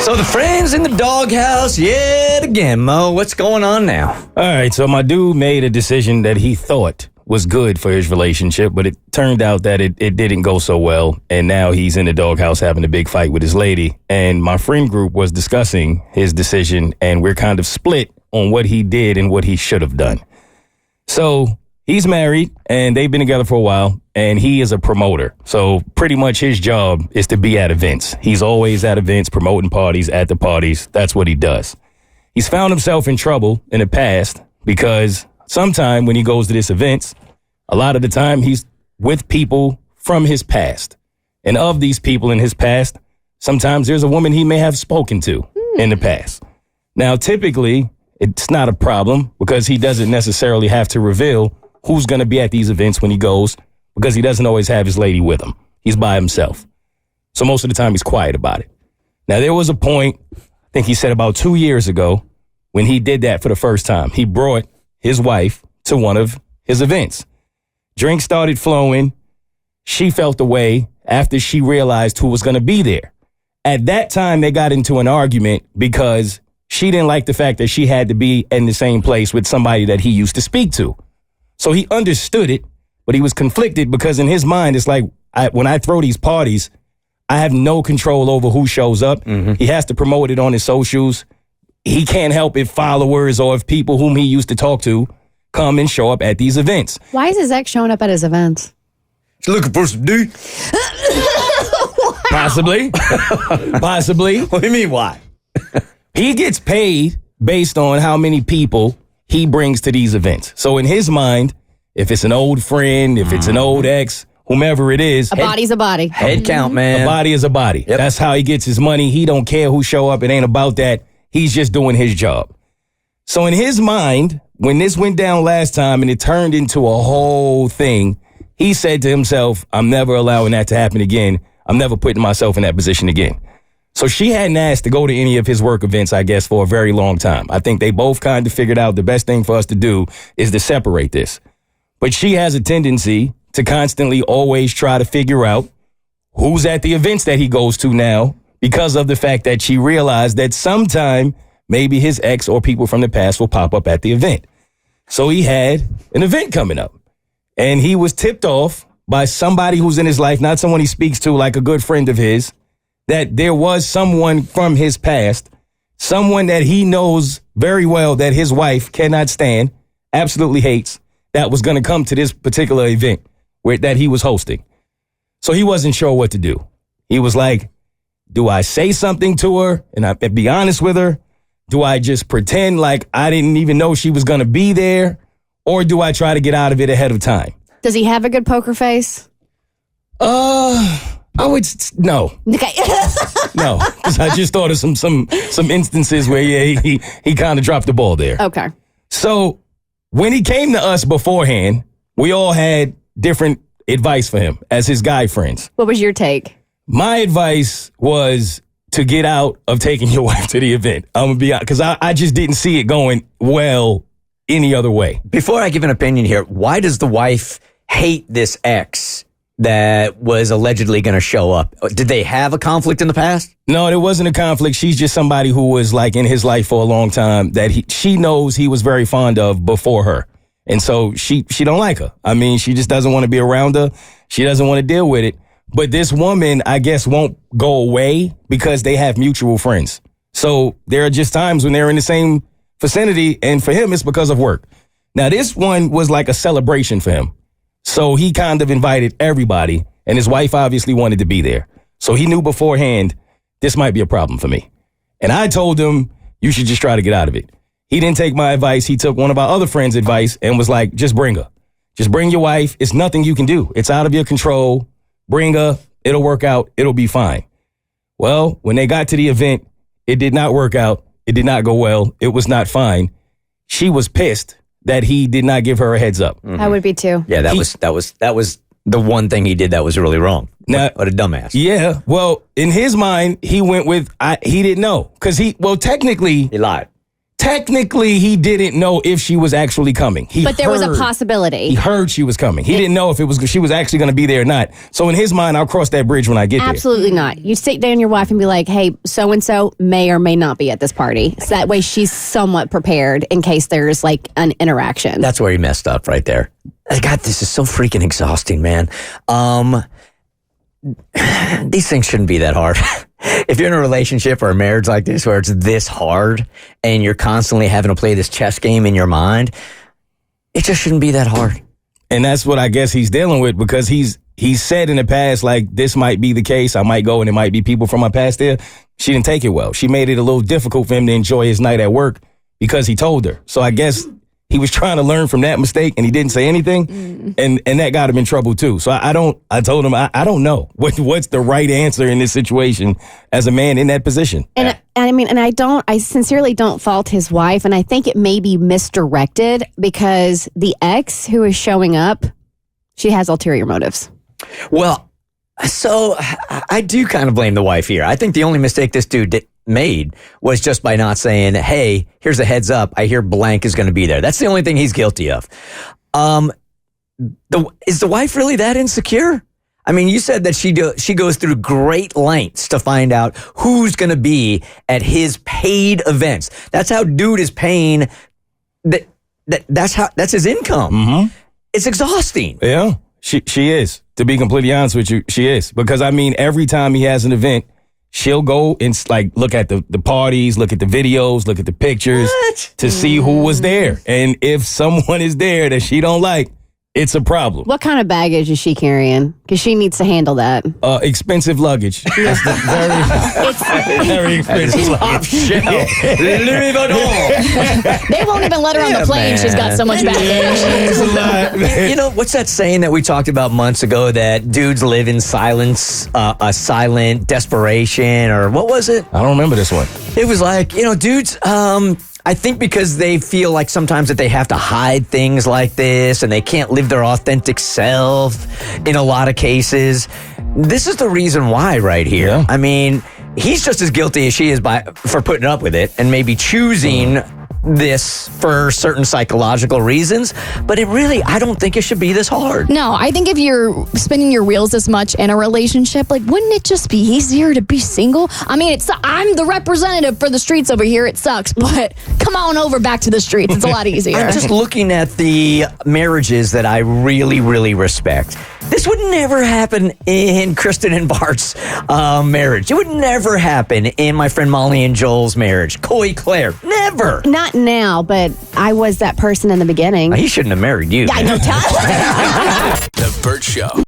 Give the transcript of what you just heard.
So the friends in the doghouse yet again, Mo. What's going on now? All right, so my dude made a decision that he thought was good for his relationship, but it turned out that it didn't go so well, and now he's in the doghouse having a big fight with his lady. And my friend group was discussing his decision, and we're kind of split on what he did and what he should have done. So he's married, and they've been together for a while, and he is a promoter. So pretty much his job is to be at events. He's always at events, promoting parties, at the parties. That's what he does. He's found himself in trouble in the past because sometime when he goes to this events, a lot of the time he's with people from his past. And of these people in his past, sometimes there's a woman he may have spoken to in the past. Now, typically, it's not a problem because he doesn't necessarily have to reveal who's going to be at these events when he goes because he doesn't always have his lady with him. He's by himself. So most of the time he's quiet about it. Now, there was a point, I think he said about 2 years ago, when he did that for the first time. He brought his wife to one of his events. Drinks started flowing. She felt the way after she realized who was going to be there. At that time, they got into an argument because she didn't like the fact that she had to be in the same place with somebody that he used to speak to. So he understood it, but he was conflicted because in his mind, it's like, when I throw these parties, I have no control over who shows up. Mm-hmm. He has to promote it on his socials. He can't help if followers or if people whom he used to talk to come and show up at these events. Why is his ex showing up at his events? He's looking for some D. Possibly. Possibly. What do you mean, why? He gets paid based on how many people he brings to these events. So in his mind, if it's an old friend, if it's an old ex, whomever it is. A body's a body. Head count, man. A body is a body. Yep. That's how he gets his money. He don't care who show up. It ain't about that. He's just doing his job. So in his mind, when this went down last time and it turned into a whole thing, he said to himself, I'm never allowing that to happen again. I'm never putting myself in that position again. So she hadn't asked to go to any of his work events, I guess, for a very long time. I think they both kind of figured out the best thing for us to do is to separate this. But she has a tendency to constantly always try to figure out who's at the events that he goes to now because of the fact that she realized that sometime maybe his ex or people from the past will pop up at the event. So he had an event coming up and he was tipped off by somebody who's in his life, not someone he speaks to, like a good friend of his, that there was someone from his past, someone that he knows very well that his wife cannot stand, absolutely hates, that was going to come to this particular event that he was hosting. So he wasn't sure what to do. He was like, do I say something to her and be honest with her? Do I just pretend like I didn't even know she was going to be there? Or do I try to get out of it ahead of time? Does he have a good poker face? No. Okay. No, because I just thought of some instances where he kind of dropped the ball there. Okay. So when he came to us beforehand, we all had different advice for him as his guy friends. What was your take? My advice was to get out of taking your wife to the event. I'm going to be honest, because I just didn't see it going well any other way. Before I give an opinion here, why does the wife hate this ex that was allegedly going to show up? Did they have a conflict in the past? No, there wasn't a conflict. She's just somebody who was like in his life for a long time that she knows he was very fond of before her. And so she don't like her. I mean, she just doesn't want to be around her. She doesn't want to deal with it. But this woman, I guess, won't go away because they have mutual friends. So there are just times when they're in the same vicinity, and for him, it's because of work. Now, this one was like a celebration for him. So he kind of invited everybody, and his wife obviously wanted to be there. So he knew beforehand, this might be a problem for me. And I told him, you should just try to get out of it. He didn't take my advice. He took one of our other friends' advice and was like, just bring her. Just bring your wife. It's nothing you can do. It's out of your control. Bring her. It'll work out. It'll be fine. Well, when they got to the event, it did not work out. It did not go well. It was not fine. She was pissed that he did not give her a heads up. Mm-hmm. I would be too. Yeah, that was the one thing he did that was really wrong. Now, what a dumbass. Yeah. Well, in his mind, he went with he didn't know because technically he lied. Technically, he didn't know if she was actually coming. But there was a possibility. He heard she was coming. He didn't know if she was actually going to be there or not. So in his mind, I'll cross that bridge when I get there. Absolutely not. You sit down your wife and be like, hey, so-and-so may or may not be at this party. So that way she's somewhat prepared in case there's like an interaction. That's where he messed up right there. God, this is so freaking exhausting, man. These things shouldn't be that hard. If you're in a relationship or a marriage like this where it's this hard and you're constantly having to play this chess game in your mind, it just shouldn't be that hard. And that's what I guess he's dealing with, because he's said in the past, like, this might be the case. I might go and there might be people from my past there. She didn't take it well. She made it a little difficult for him to enjoy his night at work because he told her. So I guess he was trying to learn from that mistake and he didn't say anything. And that got him in trouble too. So I told him, I don't know what's the right answer in this situation as a man in that position. And I sincerely don't fault his wife. And I think it may be misdirected because the ex who is showing up, she has ulterior motives. Well, so I do kind of blame the wife here. I think the only mistake this dude made was just by not saying, hey, here's a heads up. I hear blank is going to be there. That's the only thing he's guilty of. Is the wife really that insecure? I mean, you said that she goes through great lengths to find out who's going to be at his paid events. That's how dude is paying. That's his income. Mm-hmm. It's exhausting. Yeah, she is. To be completely honest with you, she is. Because, I mean, every time he has an event, she'll go and like look at the parties, look at the videos, look at the pictures to see who was there. And if someone is there that she don't like, it's a problem. What kind of baggage is she carrying? Because she needs to handle that. Expensive luggage. That's the very expensive Top shelf. Louis Vuitton. They won't even let her on the plane. man. She's got so much baggage. You know, what's that saying that we talked about months ago that dudes live in silence, a silent desperation, or what was it? I don't remember this one. It was like, dudes, I think because they feel like sometimes that they have to hide things like this and they can't live their authentic self in a lot of cases. This is the reason why right here. Yeah. I mean, he's just as guilty as she is for putting up with it and maybe choosing this for certain psychological reasons, but I don't think it should be this hard. No, I think if you're spinning your wheels this much in a relationship, like, wouldn't it just be easier to be single? I mean, I'm the representative for the streets over here. It sucks, but come on over back to the streets. It's a lot easier. I'm just looking at the marriages that I really, really respect. This would never happen in Kristen and Bart's marriage. It would never happen in my friend Molly and Joel's marriage. Coy Claire, never. Not now, but I was that person in the beginning. He shouldn't have married you. I know. The Bert Show.